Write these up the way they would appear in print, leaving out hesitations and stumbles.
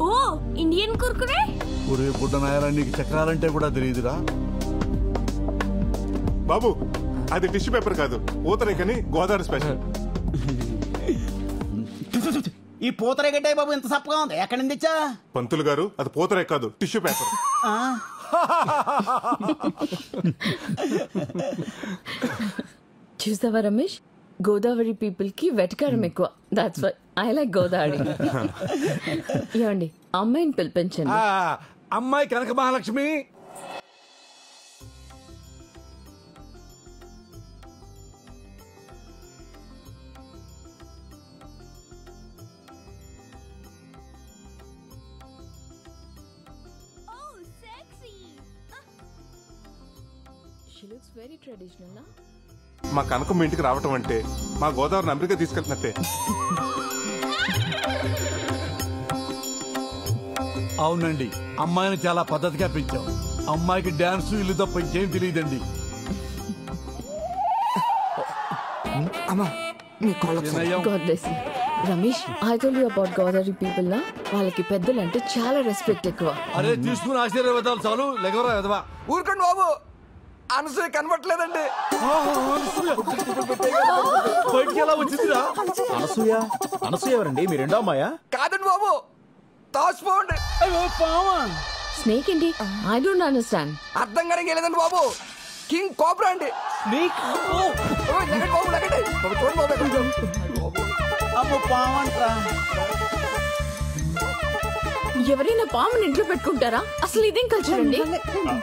ఓ Indian Kurkure. ఒరే బుడ్డ నాయరా, నీకు చక్రాలంటే కూడా తెలియదురా? బాబు అది టిష్యూ పేపర్ కాదు, పూతరేకని గోదావరి స్పెషల్. ఈ పూతరేగడ్డే బాబు ఇంత సప్పగా ఉంది, ఎక్కడి నుంచి తెచ్చా? పంతులు గారు అది పూతరేక కాదు, టిష్యూ పేపర్. చూసావా రమేష్, గోదావరి పీపుల్ కి వెటకారం ఎక్కువ. That's why I like Godavari. ఏమండి అమ్మాయిని పిలిపించండి. అమ్మాయి కనక Mahalakshmi. She looks very traditional, na? మా కనకం ఇంటికి రావటం అంటే మా గోదావరిని అమెరికా తీసుకెళ్తున్నట్టే. అవునండి, అమ్మాయిని చాలా పద్ధతిగా పెంచాం. అమ్మాయికి డాన్స్ ఇల్లు తప్ప ఇంకేం తెలియదండి. God bless you. Ramesh, I told you about Godavari people నా, వాళ్ళకి పెద్దలంటే చాలా రెస్పెక్ట్ ఎక్కువ. అరే తీసుకుని ఆశీర్వాదాలు చాలు, లేకవరా ఎదవా. ఊరుకోండి బాబు, అనసూయ కనబట్లేదండి. బయటికి ఎలా వచ్చిందిరా? అనసూయ ఎవరండి? మీ రెండో అమ్మాయా? కాదండి బాబు, తాసిపోండి. స్నేక్ ఏంటి? I don't understand. అర్థం కానీ లేదండి బాబు, కింగ్ కోబ్రా అండి. బాబు లగండి బాబు, చూడండి బాబు. అమ్మో పావంట్రా. ఎవరైనా పాముని ఇంట్లో పెట్టుకుంటారా? అసలు ఇదేం కల్చర్ అండి?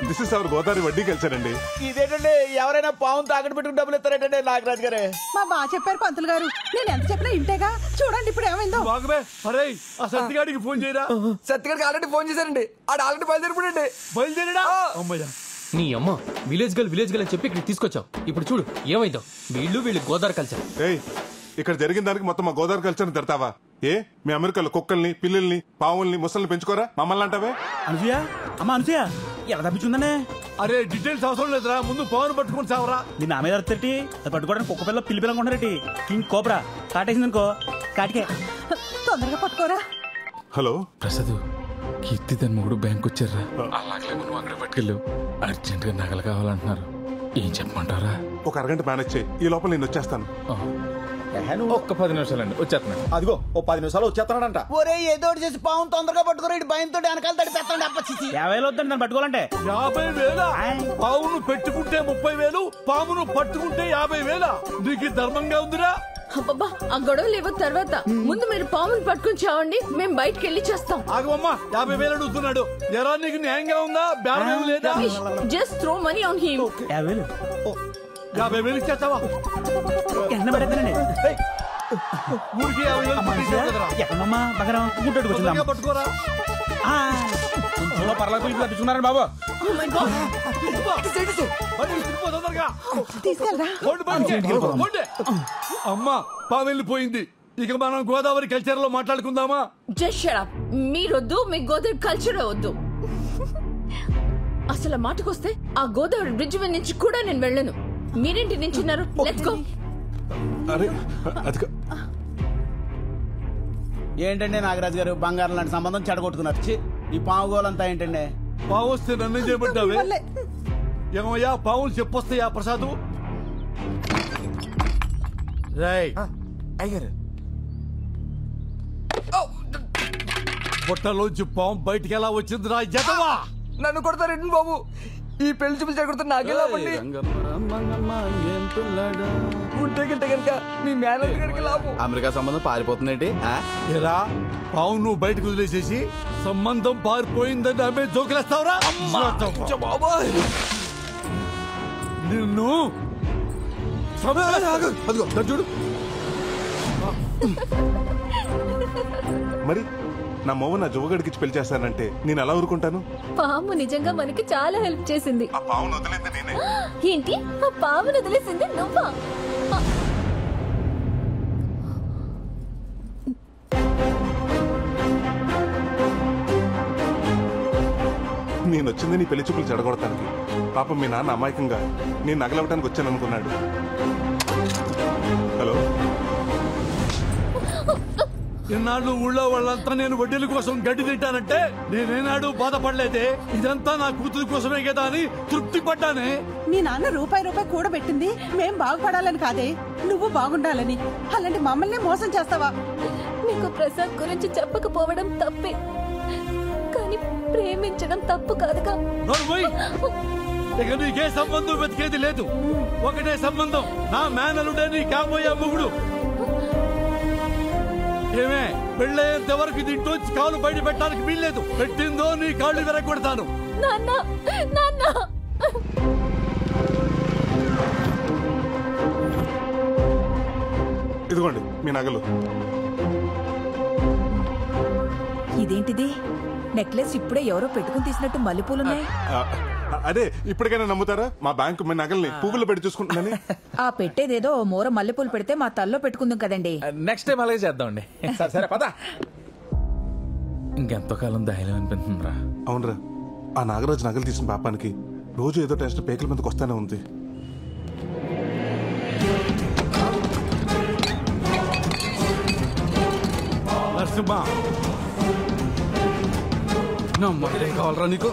దిస్ ఇస్ అవర్ గోదావరి వడ్డీ కల్చర్ అండి. ఇదేంటండి, ఎవరైనా పావును తాకట్టు పెట్టుకుని డబ్బులు ఇస్తారేంటండి నాగరాజు గారే? మా బాగా చెప్పారు పంతులు గారు, నేను ఎంత చెప్పినా ఇంటేగా. చూడండి ఇప్పుడు ఏమైందో. బాగమే. అరే ఆ సత్తిగాడికి ఫోన్ చేయరా. సత్యగారికి ఆల్రెడీ ఫోన్ చేశారండి, ఆడు ఆల్రెడీ బయలుదేరిపోయండి. బయలుదేరడా? అమ్మయ్యా. నీ అమ్మ విలేజ్ గల్ అని చెప్పి ఇక్కడ తీసుకొచ్చావు. ఇప్పుడు చూడు ఏమైందో. వీళ్ళు గోదావరి కల్చర్. ఏయ్, ఇక్కడ జరిగిన దానికి మొత్తం మా గోదావరి కల్చర్ తిడతావా? ఏ మీ అమెరికాలో కుక్కల్ని, పిల్లల్ని, పావుల్ని, ముసల్ని పెంచుకోరా? మమ్మల్ని అంటావే? అనసూయ, అమ్మ అనసూయ ఎలా తప్పించుందనే? అరే డీటెయిల్స్ అవసరం లేదురా, ముందు పవన్ పట్టుకుని సావరా. నిన్న ఆమె అర్థటి అది పట్టుకోవడానికి కుక్క పిల్ల పిల్లి పిల్లనుకుంటారటి. King cobra కాటేసిందనుకో, కాటికే. తొందరగా పట్టుకోరా. హలో ప్రసాద్, కీర్తి తన మొగుడు బ్యాంక్ వచ్చారా? అలాగే నువ్వు అక్కడ పట్టుకెళ్ళావు. అర్జెంట్ గా నగలు కావాలంటున్నారు. ఏం చెప్పమంటారా? ఒక అరగంట మేనేజ్ చేయి, ఈ లోపల నేను వచ్చేస్తాను. ఒక్క 10 నిమిషాలండి, వచ్చేస్తున్నాను. అదిగో ఓ 10 నిమిషాలు వచ్చేస్తున్నాడంట. ఒరే ఏదో చేసి పావును తొందరగా పట్టుకోరా, ఇటు భయంతో వెనకాల తడిపేస్తాడు. అప్పచ్చి 50,000 వద్దండి నన్ను పట్టుకోవాలంటే. 50,000? పావును పెట్టుకుంటే 30,000, పామును పట్టుకుంటే 50,000. నీకు ధర్మంగా ఉందిరా? అబ్బబ్బా, ఆ గొడవలు లేవు తర్వాత. ముందు మీరు పాముని పట్టుకుని చావండి, మేము బయటకు వెళ్ళి చేస్తాం. ఆగమ్మా, 50,000 అడుగుతున్నాడు. ఎరా నీకు న్యాయంగా ఉందా? బేరం లేదా? Just throw money on him. 50,000 50,000 ఇచ్చేస్తావా? ఎండ పడేద్దానండి. ఊరికి 50,000 ఎక్కడమ్మా బగరం గుంటూరుకు వచ్చిందా? పట్టుకోరా. కొంచెంలో పర్లకు తప్పించుకున్నారండి బాబు. అమ్మా పాము వెళ్ళిపోయింది. ఇక మనం గోదావరి కల్చర్ లో మాట్లాడుకుందామా? Just shut up. మీరొద్దు, మీ గోదావరి కల్చర్ వద్దు. అసలు ఆ మాటకొస్తే ఆ గోదావరి బ్రిడ్జ్ మీద నుంచి కూడా నేను వెళ్ళను. మీరేంటి నించున్నారు? Let's go. అరే అది ఏంటండి నాగరాజు గారు, బంగారం లాంటి సంబంధం చెడగొట్టుకున్నారు. ఈ పావు గోలంతా ఏంటండి? పావు వస్తే నన్ను చేయబడ్డావే. ఏమయ్యా పావులు చెప్పొస్తాయా ప్రసాదు? అయ్యారు పొట్టలోంచి పాము బయటికి ఎలా వచ్చిందిరా జతవా? నన్ను కొడతారండి బాబు, ఈ పెళ్లి చూపులు చెడగొడతా నాకెలా పండి ఉంటే గిట్ట కనుక మీ మేనేజర్ గారికి లాభం. అమెరికా సంబంధం పారిపోతుందండి. ఎలా పావు నువ్వు బయటకు వదిలేసేసి సంబంధం పారిపోయిందని ఆమె జోకులేస్తావురా? బాబాయ్ నిన్ను చూడు. మరి నా మొవ్వ నా జువగడికి పెళ్లి చేస్తానంటే నేను ఎలా ఊరుకుంటాను? పాము నిజంగా మనకి చాలా హెల్ప్ చేసింది. ఆ పావును వదిలేంది నేనే. ఏంటి? ఆ పామును వదిలేసింది నువ్వా? నేను వచ్చింది నీ పెళ్లి చూపులు చెడగొడతానికి. పాపం మీ నాన్న అమాయకంగా నేను నగలవటానికి వచ్చాను అనుకున్నాడు. హలో ఇన్నాళ్ళు ఊళ్ళో వాళ్ళంతా నేను వడ్డీల కోసం గడ్డి తింటానంటే నేనేనాడు బాధపడలేదే. ఇదంతా నా కూతురు కోసమే కదా అని తృప్తి పడ్డానే. మీ నాన్న రూపాయి కూడబెట్టింది మేం బాగుపడాలని కాదే, నువ్వు బాగుండాలని. అలాంటి మమ్మల్ని మోసం చేస్తావా? నీకు ప్రసాద్ గురించి చెప్పకపోవడం తప్పే, కానీ ప్రేమించడం తప్పు కాదుగా. ఇక నీకే సంబంధం వెతికేది లేదు. ఒకటే సంబంధం, నా మేనలుడే నీ కాబోయే మొగుడు. ఏమే పెళ్ళయ్యేంత వరకు దీంట్లోంచి కాలు బయట పెట్టడానికి వీల్లేదు. పెట్టిందో నీ కాళ్ళు విరగొడతాను. ఇదిగోండి మీ నగలు. ఇదేంటిది? నెక్లెస్ ఇప్పుడే ఎవరో పెట్టుకుని తీసినట్టు మల్లెపూలున్నాయి. అదే ఇప్పటికైనా నమ్ముతారా మా బ్యాంకు మీ నగల్ని పువ్వులు పెట్టి చూసుకుంటుందని? ఆ పెట్టేదేదో మోర మల్లెపూలు పెడితే మా తల్లో పెట్టుకుందాం కదండి. నెక్స్ట్ టైం అలాగే చేద్దామండి. సరే పద. ఇంకెంతో కాలం ధైర్యం అనిపిస్తుందిరా. అవునరా, ఆ నాగరాజు నగలు తీసిన పాపానికి రోజు ఏదో టెన్షన్ పేకల మీదకి వస్తానే ఉంది. నరసింహ, ఏం కావాలరా నీకు?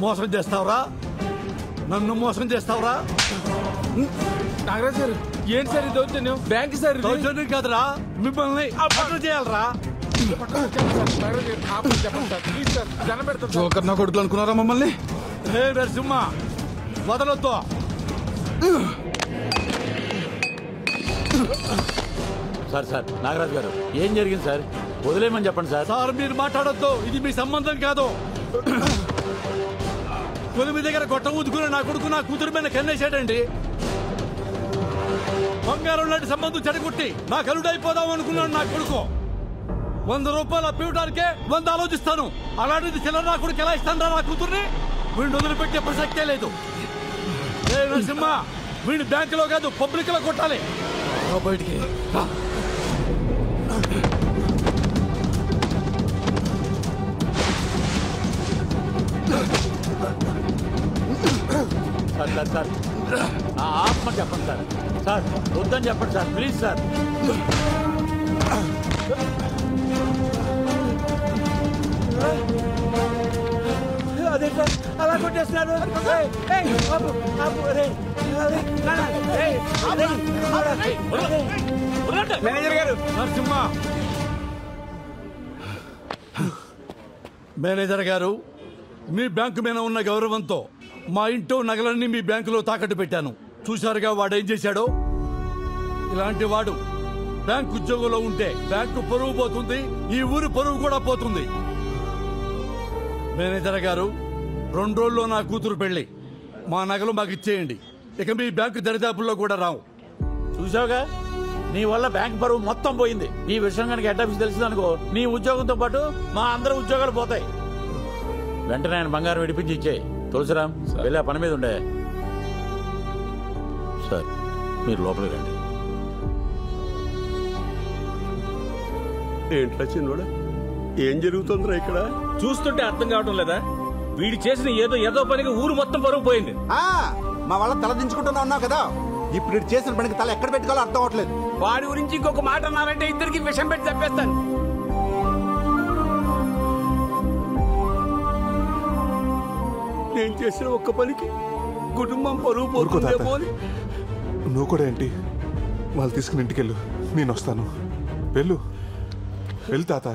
మోసం చేస్తావురా? నన్ను మోసం చేస్తావురా? నాగరాజు గారు ఏంటి సార్ ఇది? దౌర్జన్యం బ్యాంక్ సార్. దౌర్జన్యం కాదురా, మిమ్మల్ని అప్పట్లు చేయాలరా. జోకర్ నా కొడుకులు అనుకున్నారా మమ్మల్ని? హే నరసింహ, వదలొద్దు. సార్ నాగరాజు గారు ఏం జరిగింది సార్? వదిలేయమని చెప్పండి సార్. సార్ మీరు మాట్లాడొద్దు, ఇది మీ సంబంధం కాదు. కొలిమి దగ్గర గొట్ట ఊదుకుని నా కొడుకు నా కూతురు మీద కన్నేసాడండి. బంగారం లాంటి సంబంధం చెడగొట్టి నా కలుడైపోదాం అనుకున్నాడు నా కొడుకు. 100 రూపాయలు అప్పివడానికే 100 ఆలోచిస్తాను. అలాంటిది చిల్లర నా కొడుకు ఎలా ఇస్తాను నా కూతుర్ని? వీడిని వదిలిపెట్టే ప్రసక్తే లేదు. నరసింహ, వీడిని బ్యాంకులో కాదు పబ్లిక్ లో కొట్టాలి. బయటికి సార్ ఆత్మ చెప్పండి సార్. సార్ వద్దని చెప్పండి సార్, ప్లీజ్ సార్. అదే సార్ అలా కొట్టేస్తున్నారు. మేనేజర్ గారు. నరసింహ, మేనేజర్ గారు, మీ బ్యాంకు మీద ఉన్న గౌరవంతో మా ఇంట్లో నగలన్నీ మీ బ్యాంకులో తాకట్టు పెట్టాను. చూశారుగా వాడు ఏం చేశాడో. ఇలాంటి వాడు బ్యాంకు ఉద్యోగంలో ఉంటే బ్యాంకు పరువు పోతుంది, ఈ ఊరు పరువు కూడా పోతుంది. మేనేజర్ గారు, 2 రోజుల్లో నా కూతురు పెళ్లి. మా నగలు మాకు ఇచ్చేయండి. ఇక మీ బ్యాంకు దరిదాపుల్లో కూడా రావు. చూసావుగా, నీ వల్ల బ్యాంక్ పరువు మొత్తం పోయింది. ఈ విషయం కనుక హెడ్ ఆఫీస్ తెలిసిందనుకో, నీ ఉద్యోగంతో పాటు మా అందరి ఉద్యోగాలు పోతాయి. వెంటనే ఆయన బంగారం విడిపించి ఇచ్చే. తులసిరామ్ వెళ్ళి ఆ పని మీద ఉండే. సార్ మీరు లోపలికి రండి. ఏంట్రా చిన్నోడా, ఏం జరుగుతుందిరా ఇక్కడ? చూస్తుంటే అర్థం కావడం లేదా? వీడు చేసిన ఏదో పనికి ఊరు మొత్తం పరువు పోయింది. మా వాళ్ళ తల దించుకుంటున్నా ఉన్నావు కదా, ఇప్పుడు ఇటు చేసిన పనికి తల ఎక్కడ పెట్టుకోవాలో అర్థం అవట్లేదు. వాడి గురించి ఇంకొక మాట అన్నారంటే ఇద్దరికి విషం పెట్టి చెప్పేస్తాను. నేను చేసిన ఒక్క పనికి కుటుంబం పరువు పోతుందేమో అని. నువ్వు కూడా ఏంటి? వాళ్ళు తీసుకుని ఇంటికి వెళ్ళు, నేను వస్తాను. వెళ్ళు తాత.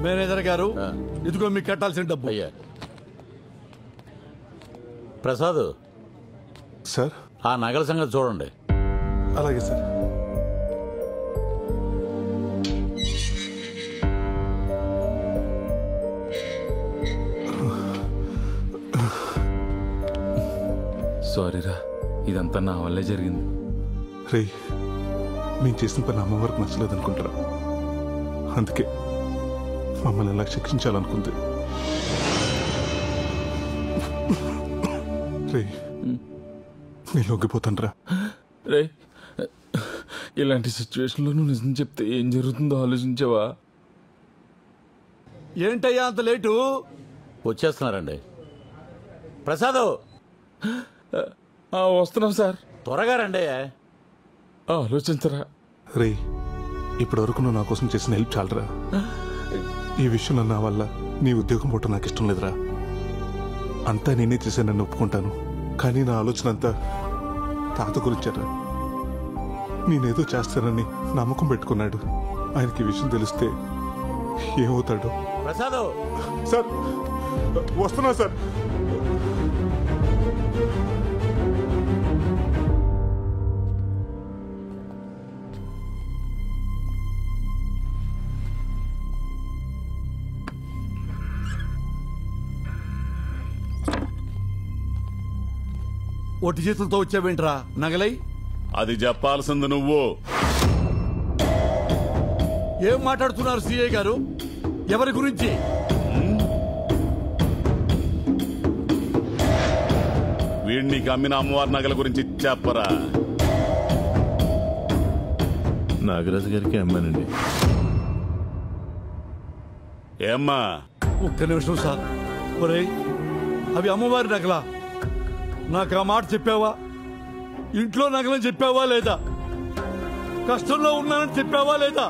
మేనేజర్ గారు, ఇదిగో మీకు కట్టాల్సిన డబ్బు. అయ్యా ప్రసాద్ సార్, ఆ నగల సంగతి చూడండి. అలాగే సార్. సారీరా, ఇదంతా నా వల్లే జరిగింది. రే, మేము చేసిన పని అమ్మవారికి నచ్చలేదు అనుకుంటారా? అందుకే మమ్మల్ని ఎలా శిక్షించాలనుకుంది. రే, నేను లొంగిపోతాను రా. రే, ఇలాంటి సిచ్యువేషన్లో నువ్వు నిజం చెప్తే ఏం జరుగుతుందో ఆలోచించావా? ఏంటయ్యా అంత లేటు? వచ్చేస్తున్నారండి. ప్రసాద్ వస్తున్నాం సార్. త్వరగా రండి. ఆలోచించరా రే, ఇప్పటి వరకు నువ్వు నా కోసం చేసిన హెల్ప్ చాలరా. ఈ విషయంలో నా వల్ల నీ ఉద్యోగం పోవటం నాకు ఇష్టం లేదురా. అంతా నేనే చేశానని ఒప్పుకుంటాను, కానీ నా ఆలోచన అంతా తాత గురించారా. నేనేదో చేస్తానని నమ్మకం పెట్టుకున్నాడు. ఆయనకి ఈ విషయం తెలిస్తే ఏమవుతాడో. ప్రసాద్ సార్ వస్తున్నా సార్. ఒట్టి చేతులతో వచ్చావేంట్రా నగలై? అది చెప్పాల్సింది నువ్వు. ఏం మాట్లాడుతున్నారు సిఐ గారు? ఎవరి గురించి? వీడిని అమ్మిన అమ్మవారి నగల గురించి చెప్పరా. నాగరాజు గారికి అమ్మానండి. ఏమ్మా? ఒక్క నిమిషం సార్. ఒరేయ్, అవి అమ్మవారి నగలా? నాకు ఆ మాట చెప్పావా? ఇంట్లో నగలని చెప్పావా లేదా? కష్టంలో ఉన్నానని చెప్పావా లేదా?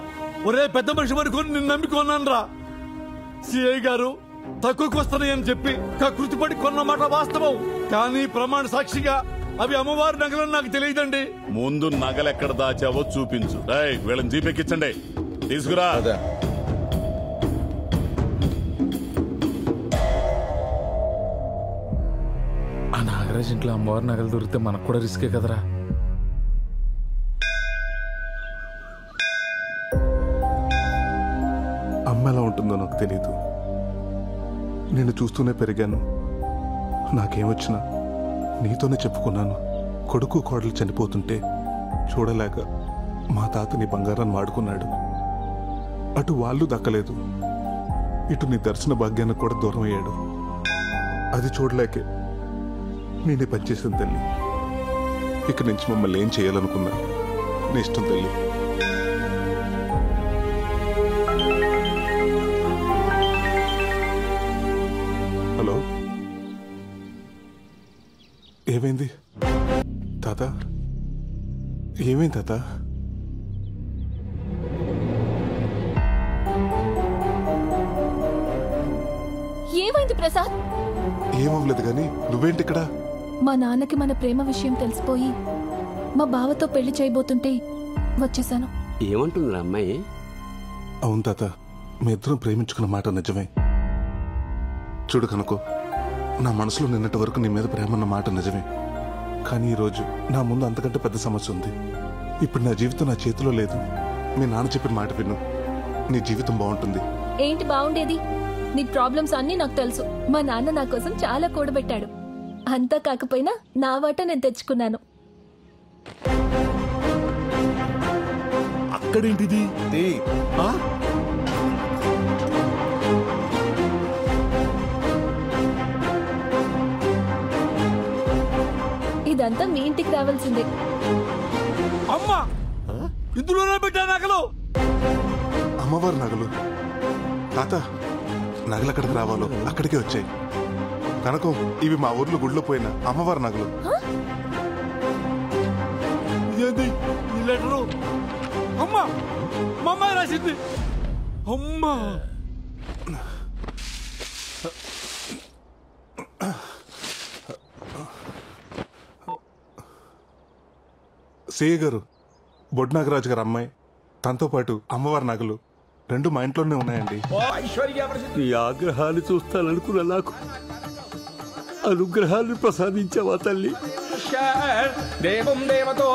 ఒరే పెద్ద మనిషి వరకు నిన్ను నమ్మికొన్నాను రా. సిఐ గారు తక్కువకు వస్తున్నాయని చెప్పి కృతిపడి కొన్న మాట వాస్తవం, కానీ ప్రమాణ సాక్షిగా అవి అమ్మవారి నగలని నాకు తెలియదండి. ముందు నగలెక్కడ దాచావో చూపించు. వీళ్ళని జీపెక్కించండి, తీసుకురా. ఆ నాగరాజ్ ఇంట్లో అమ్మవారి నగలు దొరికితే మనకు కూడా రిస్కే కదరా. అమ్మ ఎలా ఉంటుందో నాకు తెలీదు. నేను చూస్తూనే పెరిగాను. నాకేమొచ్చినా నీతోనే చెప్పుకున్నాను. కొడుకు కోడలు చనిపోతుంటే చూడలేక మా తాతని బంగారాన్ని వాడుకున్నాడు. అటు వాళ్ళు దక్కలేదు, ఇటు నీ దర్శన భాగ్యానికి కూడా దూరం అయ్యాడు. అది చూడలేకే నేనే పనిచేసాను తల్లి. ఇక నుంచి మమ్మల్ని ఏం చేయాలనుకున్నా నీ ఇష్టం తల్లి. హలో, ఏమైంది తాత? ఏమైంది తాత? ఏమైంది ప్రసాద్? ఏమవ్వలేదు కానీ నువ్వేంటి ఇక్కడ? మా నాన్నకి మన ప్రేమ విషయం తెలిసిపోయి మా బావతో పెళ్లి చేయబోతుంటే వచ్చేసాను. ఏమంటుందిరా అమ్మాయి? అవును తాత, మీ ఇద్దరం ప్రేమించుకున్న మాట నిజమే. చూడు కనుకో, నా మనసులో నిన్నటి వరకు నీ మీద ప్రేమ ఉన్న మాట నిజమే, కానీ ఈరోజు నా ముందు అంతకంటే పెద్ద సమస్య ఉంది. ఇప్పుడు నా జీవితం నా చేతిలో లేదు. మీ నాన్న చెప్పిన మాట విను, నీ జీవితం బాగుంటుంది. ఏంటి బాగుండేది? నీ ప్రాబ్లమ్స్ అన్నీ నాకు తెలుసు. మా నాన్న నా కోసం చాలా కూడబెట్టాడు. అంతా కాకపోయినా నా వాట నేను తెచ్చుకున్నాను. అక్కడేంటిది? ఇదంతా మీ ఇంటికి రావాల్సిందే. అమ్మా, ఇందులోనే పెట్టా నగలు. అమ్మవారి నగలు? తాత, నగలు ఎక్కడికి రావాలో అక్కడికే వచ్చాయి. కనకం, ఇవి మా ఊర్లో గుడిలో పోయిన అమ్మవారి నగలు. ఇదేంటి ఈ లెటరు? అమ్మా, మా అమ్మాయి రాసింది. అమ్మా, సేయ గారు, బొడ్నాగరాజు గారు అమ్మాయి, తనతో పాటు అమ్మవారి నగలు రెండు మా ఇంట్లోనే ఉన్నాయండి. నీ ఆగ్రహాన్ని చూస్తాననుకున్న నాకు అనుగ్రహాన్ని ప్రసాదించావా తల్లి? దేవం దేవతో